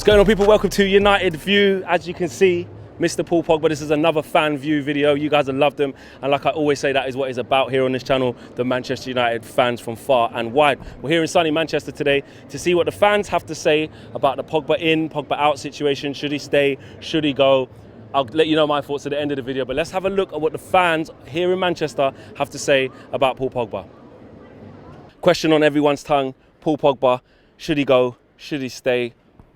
going on, people? Welcome to United View. As you can see, Mr. Paul Pogba, this is another fan view video. You guys have loved them, and like I always say, that is what it's about here on this channel, the Manchester United fans from far and wide. We're here in sunny Manchester today to see what the fans have to say about the Pogba in, Pogba out situation. Should he stay? Should he go? I'll let you know my thoughts at the end of the video, but let's have a look at what the fans here in Manchester have to say about Paul Pogba. Question on everyone's tongue: Paul Pogba, should he go? Should he stay?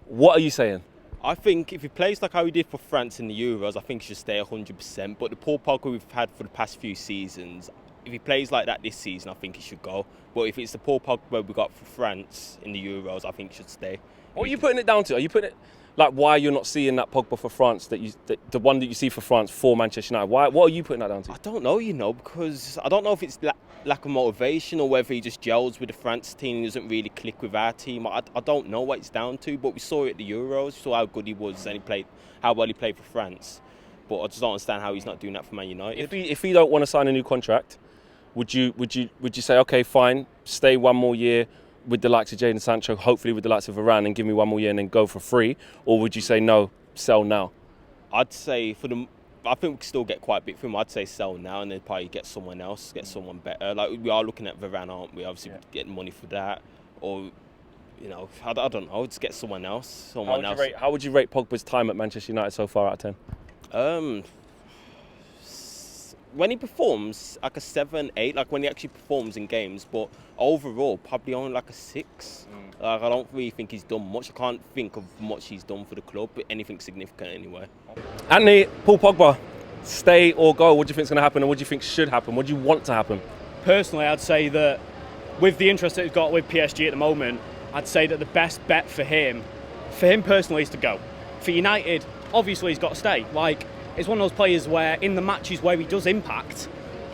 What are you saying? I think if he plays like how he did for France in the Euros, I think he should stay 100%. But the Paul Pogba we've had for the past few seasons, if he plays like that this season, I think he should go. But if it's the Paul Pogba we got for France in the Euros, I think he should stay. What are you putting it down to? Are you putting it like why you're not seeing that Pogba for France, the one that you see for France for Manchester United? What are you putting that down to? I don't know, because I don't know if it's lack of motivation or whether he just gels with the France team and doesn't really click with our team. I don't know what it's down to, but we saw it at the Euros. We saw how good he was and how well he played for France. But I just don't understand how he's not doing that for Man United. If he don't want to sign a new contract, would you say, okay, fine, stay one more year with the likes of Jadon Sancho, hopefully with the likes of Varane, and give me one more year and then go for free? Or would you say no, sell now? I'd say I think we can still get quite a bit from him. I'd say sell now and then probably get someone else, get someone better. Like we are looking at Varane, aren't we? Obviously, getting money for that, or I don't know, just get someone else. How would you rate Pogba's time at Manchester United so far out of 10? When he performs, like a 7, 8, like when he actually performs in games, but overall, probably only like a 6. Like I don't really think he's done much. I can't think of much he's done for the club, but anything significant anyway. Anthony, Paul Pogba, stay or go? What do you think is going to happen, and what do you think should happen? What do you want to happen? Personally, I'd say that with the interest that he's got with PSG at the moment, I'd say that the best bet for him personally, is to go. For United, obviously he's got to stay. Like, it's one of those players where in the matches where he does impact,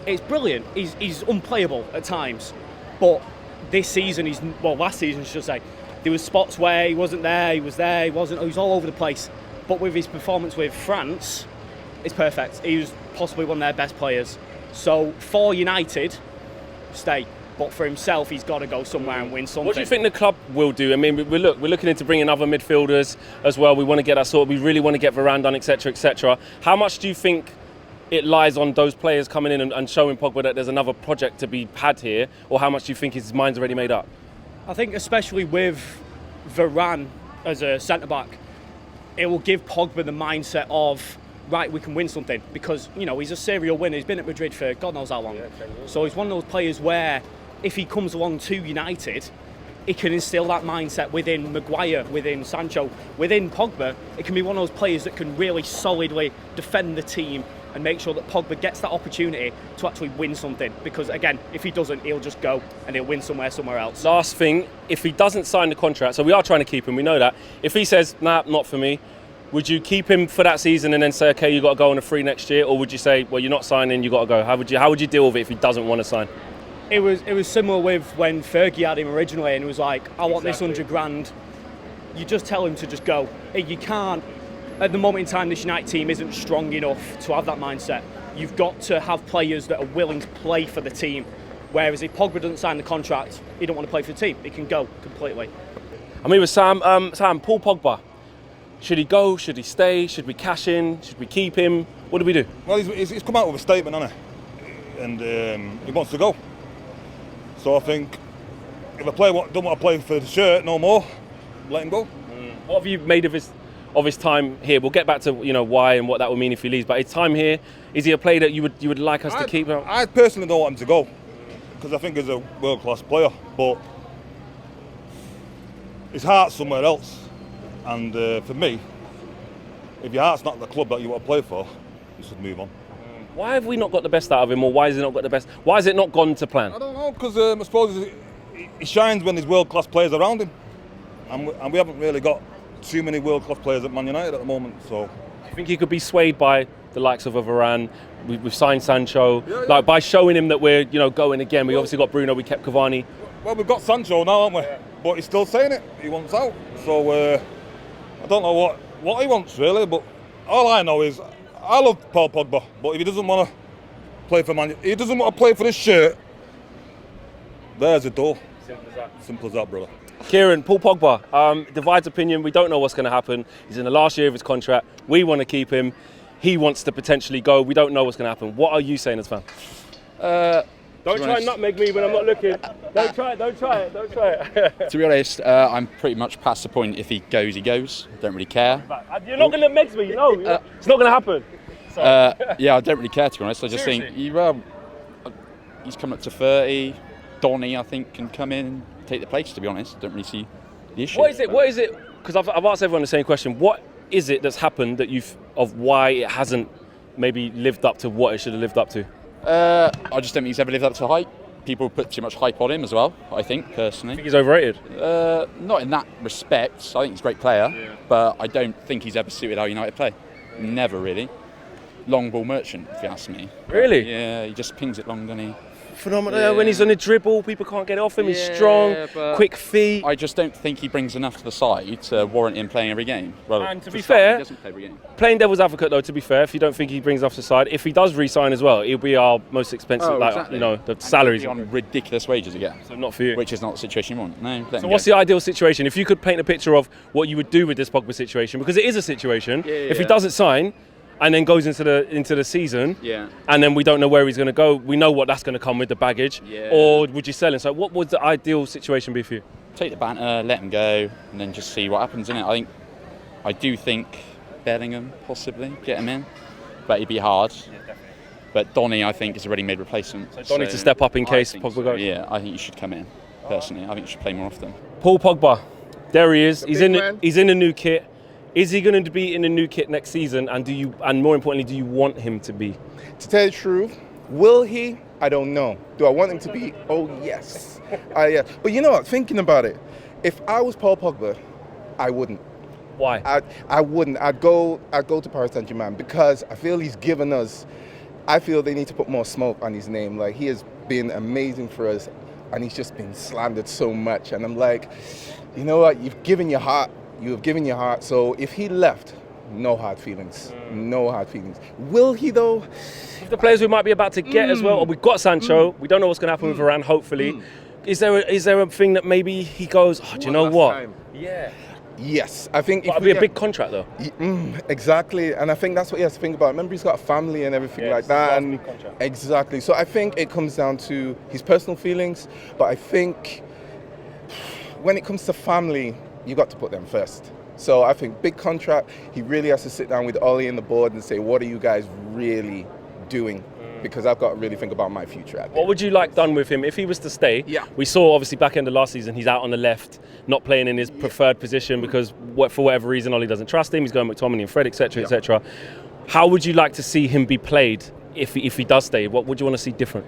it's brilliant. He's unplayable at times. But this season, last season I should say, there was spots where he wasn't there, he was all over the place. But with his performance with France, it's perfect. He was possibly one of their best players. So for United, stay. But for himself, he's got to go somewhere and win something. What do you think the club will do? I mean, we're looking into bringing other midfielders as well. We want to get that sorted. We really want to get Varane done, etc., etc. How much do you think it lies on those players coming in and showing Pogba that there's another project to be had here? Or how much do you think his mind's already made up? I think especially with Varane as a centre-back, it will give Pogba the mindset of, right, we can win something. Because, he's a serial winner. He's been at Madrid for God knows how long. So he's one of those players where, if he comes along to United, he can instill that mindset within Maguire, within Sancho, within Pogba. It can be one of those players that can really solidly defend the team and make sure that Pogba gets that opportunity to actually win something. Because again, if he doesn't, he'll just go and he'll win somewhere else. Last thing, if he doesn't sign the contract, so we are trying to keep him, we know that. If he says, nah, not for me, would you keep him for that season and then say, okay, you got to go on a free next year? Or would you say, well, you're not signing, you got to go? How would you deal with it if he doesn't want to sign? It was similar with when Fergie had him originally, and it was like, I want this 100 grand. You just tell him to just go. You can't, at the moment in time, this United team isn't strong enough to have that mindset. You've got to have players that are willing to play for the team. Whereas if Pogba doesn't sign the contract, he don't want to play for the team. He can go completely. I'm here with Sam. Sam, Paul Pogba, should he go? Should he stay? Should we cash in? Should we keep him? What do we do? Well, he's come out with a statement, hasn't he? And he wants to go. So I think if a player don't want to play for the shirt no more, let him go. What have you made of his time here? We'll get back to why and what that would mean if he leaves. But his time here, is he a player that you would like us to keep? I personally don't want him to go because I think he's a world-class player. But his heart's somewhere else. And for me, if your heart's not at the club that you want to play for, you should move on. Why have we not got the best out of him, or why has he not got the best? Why has it not gone to plan? I don't know, because I suppose he shines when there's world-class players around him. And we haven't really got too many world-class players at Man United at the moment. So, do you think he could be swayed by the likes of a Varane? We've signed Sancho, like by showing him that we're going again. We obviously got Bruno, we kept Cavani. Well, we've got Sancho now, haven't we? Yeah. But he's still saying it. He wants out. So I don't know what he wants really. But all I know is I love Paul Pogba. But if he doesn't want to play for Man, he doesn't want to play for this shirt. There's the door. Simple as that, brother. Kieran, Paul Pogba, divides opinion. We don't know what's going to happen. He's in the last year of his contract. We want to keep him. He wants to potentially go. We don't know what's going to happen. What are you saying as a fan? Don't try and nutmeg me when I'm not looking. Don't try it. To be honest, I'm pretty much past the point. If he goes, he goes. Don't really care. You're not going to meg me, no. It's not going to happen. Yeah, I don't really care, to be honest. I just Seriously? think he's coming up to 30. Donny, I think, can come in and take the place, to be honest. Don't really see the issue. What is it? Because I've asked everyone the same question. What is it that's happened of why it hasn't maybe lived up to what it should have lived up to? I just don't think he's ever lived up to hype. People put too much hype on him as well, I think, personally. I think he's overrated. Not in that respect. I think he's a great player, but I don't think he's ever suited how United play. Never really. Long ball merchant, if you ask me. Really? Yeah, he just pings it long, doesn't he? Phenomenal. Yeah. When he's on a dribble, people can't get it off him. He's strong, but quick feet. I just don't think he brings enough to the side to warrant him playing every game. Well, And to be start, fair, he doesn't play every game. Playing devil's advocate, though, to be fair, if you don't think he brings off the side, if he does re-sign as well, he'll be our most expensive. Exactly. The salaries. He'll be on ridiculous wages again. So not for you. Which is not the situation you want. No. So what's the ideal situation? If you could paint a picture of what you would do with this Pogba situation, because it is a situation. If he doesn't sign, and then goes into the season, and then we don't know where he's going to go. We know what that's going to come with the baggage. Or would you sell him? So what would the ideal situation be for you? Take the banter, let him go, and then just see what happens in it. I do think Bellingham possibly get him in, but it'd be hard. But Donny, I think, is a ready-made replacement. So Donny to step up in case Pogba goes. Yeah, I think he should come in. Personally, I think he should play more often. Paul Pogba, there he is. He's in man. a new kit. Is he going to be in a new kit next season? And more importantly, do you want him to be? To tell you the truth, will he? I don't know. Do I want him to be? Oh, yes. But you know what? Thinking about it, if I was Paul Pogba, I wouldn't. Why? I wouldn't. I'd go to Paris Saint-Germain because I feel he's given us. I feel they need to put more smoke on his name. Like, he has been amazing for us, and he's just been slandered so much. And I'm like, you know what? You've given your heart. You have given your heart. So if he left, no hard feelings. No hard feelings. Will he though? If the players we might be about to get as well, or we've got Sancho, we don't know what's going to happen with Varane, hopefully. Is there a thing that maybe he goes, do you know what? Time. Yeah. Yes, I think It'll be a big contract though. Exactly, and I think that's what he has to think about. Remember, he's got a family and everything like that, and exactly. So I think it comes down to his personal feelings, but I think when it comes to family, you got to put them first. So I think big contract, he really has to sit down with Ollie and the board and say, what are you guys really doing? Because I've got to really think about my future. What would you like done with him if he was to stay? Yeah. We saw obviously back end of last season, he's out on the left, not playing in his preferred position because for whatever reason Ollie doesn't trust him. He's going McTominay and Fred, etc., etc. How would you like to see him be played if he does stay? What would you want to see different?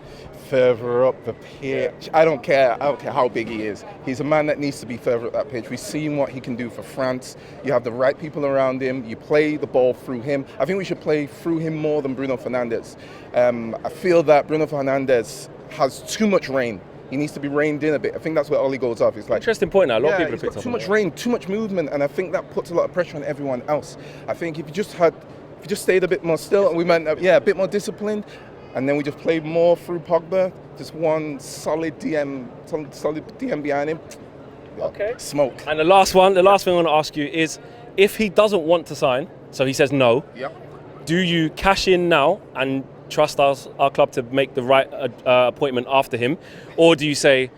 Further up the pitch. I don't care how big he is. He's a man that needs to be further up that pitch. We've seen what he can do for France. You have the right people around him. You play the ball through him. I think we should play through him more than Bruno Fernandes. I feel that Bruno Fernandes has too much rain. He needs to be reined in a bit. I think that's where Ollie goes off. It's like interesting point now. A lot of people have he's picked got up too on much that. rain, too much movement, and I think that puts a lot of pressure on everyone else. I think if you just stayed a bit more still, and we meant a bit more disciplined, and then we just played more through Pogba, just one solid DM behind him. Okay. Smoke. And the last thing I want to ask you is, if he doesn't want to sign, so he says no, do you cash in now and trust our club to make the right appointment after him, or do you say,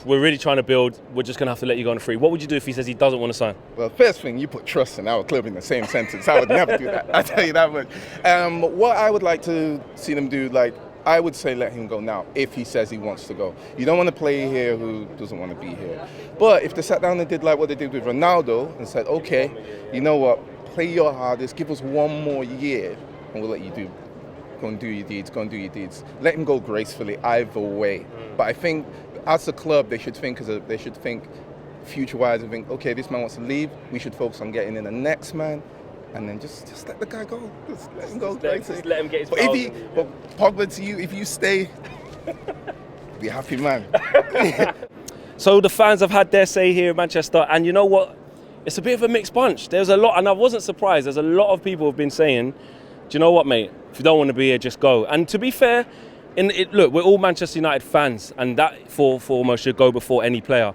we're really trying to build, we're just going to have to let you go on free? What would you do if he says he doesn't want to sign? Well, first thing, you put trust in our club in the same sentence. I would never do that. I tell you that much. What I would like to see them do, I would say let him go now if he says he wants to go. You don't want to play here who doesn't want to be here. But if they sat down and did like what they did with Ronaldo and said, okay, you know what, play your hardest, give us one more year and we'll let you go and do your deeds. Let him go gracefully either way. But I think as a club, they should think future-wise and think, okay, this man wants to leave, we should focus on getting in the next man. And then just let the guy go. Just let him go. Just let him get his But Pogba, to you, if you stay, be a happy man. So the fans have had their say here in Manchester, and you know what? It's a bit of a mixed bunch. There's a lot, and I wasn't surprised. There's a lot of people who have been saying, do you know what, mate? If you don't want to be here, just go. And to be fair, Look, we're all Manchester United fans, and that foremost should go before any player.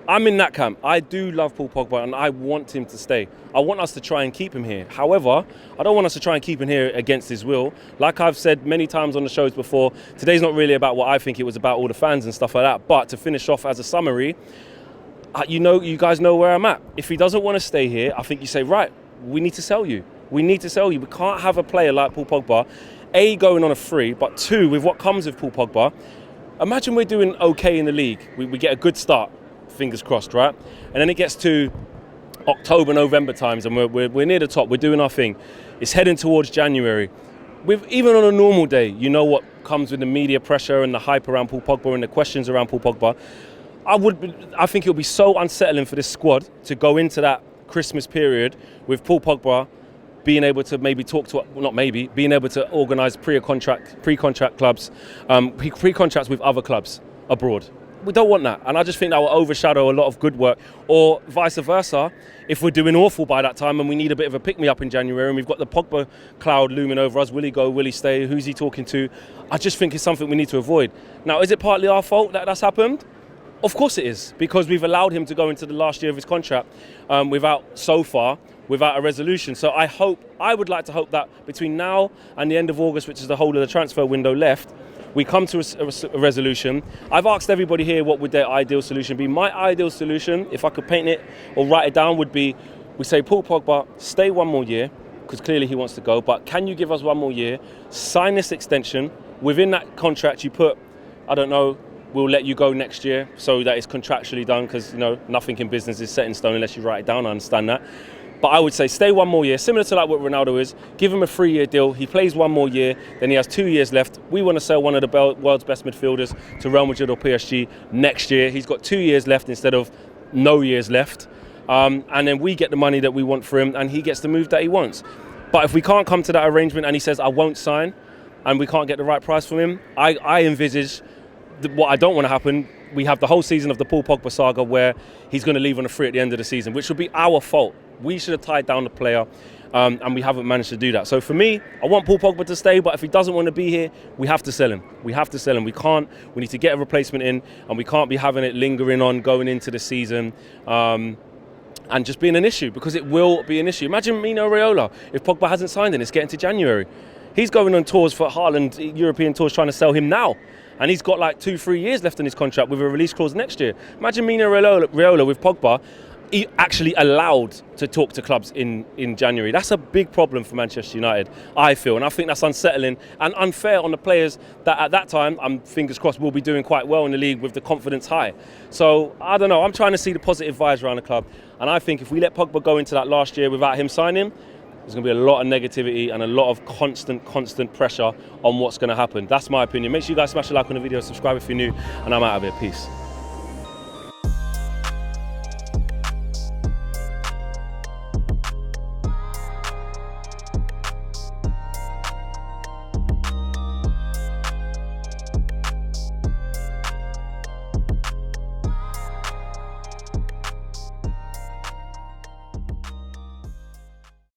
I'm in that camp. I do love Paul Pogba, and I want him to stay. I want us to try and keep him here. However, I don't want us to try and keep him here against his will. Like I've said many times on the shows before, today's not really about what I think. It was about all the fans and stuff like that. But to finish off as a summary, you guys know where I'm at. If he doesn't want to stay here, I think you say, right, we need to sell you. We need to sell you. We can't have a player like Paul Pogba, A, going on a free, but two, with what comes with Paul Pogba. Imagine we're doing okay in the league. We get a good start. Fingers crossed, right? And then it gets to October, November times, and we're near the top. We're doing our thing. It's heading towards January. Even on a normal day, you know what comes with the media pressure and the hype around Paul Pogba and the questions around Paul Pogba. I think it'll be so unsettling for this squad to go into that Christmas period with Paul Pogba being able to maybe being able to organise pre-contract clubs, pre-contracts with other clubs abroad. We don't want that, and I just think that will overshadow a lot of good work, or vice versa. If we're doing awful by that time and we need a bit of a pick-me-up in January and we've got the Pogba cloud looming over us, will he go, will he stay, who's he talking to? I just think it's something we need to avoid. Now, is it partly our fault that that's happened? Of course it is, because we've allowed him to go into the last year of his contract without a resolution. So I would like to hope that between now and the end of August, which is the whole of the transfer window left, we come to a resolution. I've asked everybody here what would their ideal solution be. My ideal solution, if I could paint it or write it down, would be we say, Paul Pogba, stay one more year, because clearly he wants to go, but can you give us one more year, sign this extension, within that contract you put, I don't know, we'll let you go next year, so that it's contractually done, because nothing in business is set in stone unless you write it down, I understand that. But I would say stay one more year, similar to like what Ronaldo is. Give him a 3-year deal. He plays one more year, then he has 2 years left. We want to sell one of the world's best midfielders to Real Madrid or PSG next year. He's got 2 years left instead of no years left. And then we get the money that we want for him, and he gets the move that he wants. But if we can't come to that arrangement and he says, I won't sign, and we can't get the right price from him, I envisage what I don't want to happen. We have the whole season of the Paul Pogba saga where he's going to leave on a free at the end of the season, which would be our fault. We should have tied down the player, and we haven't managed to do that. So for me, I want Paul Pogba to stay, but if he doesn't want to be here, we have to sell him. We have to sell him. We need to get a replacement in, and we can't be having it lingering on going into the season and just being an issue, because it will be an issue. Imagine Mino Raiola, if Pogba hasn't signed and it's getting to January. He's going on tours for Haaland, European tours, trying to sell him now. And he's got like 2-3 years left in his contract with a release clause next year. Imagine Mino Raiola with Pogba actually allowed to talk to clubs in January. That's a big problem for Manchester United, I feel. And I think that's unsettling and unfair on the players that at that time, I'm fingers crossed, will be doing quite well in the league with the confidence high. So, I don't know. I'm trying to see the positive vibes around the club. And I think if we let Pogba go into that last year without him signing, there's going to be a lot of negativity and a lot of constant pressure on what's going to happen. That's my opinion. Make sure you guys smash a like on the video, subscribe if you're new, and I'm out of here. Peace.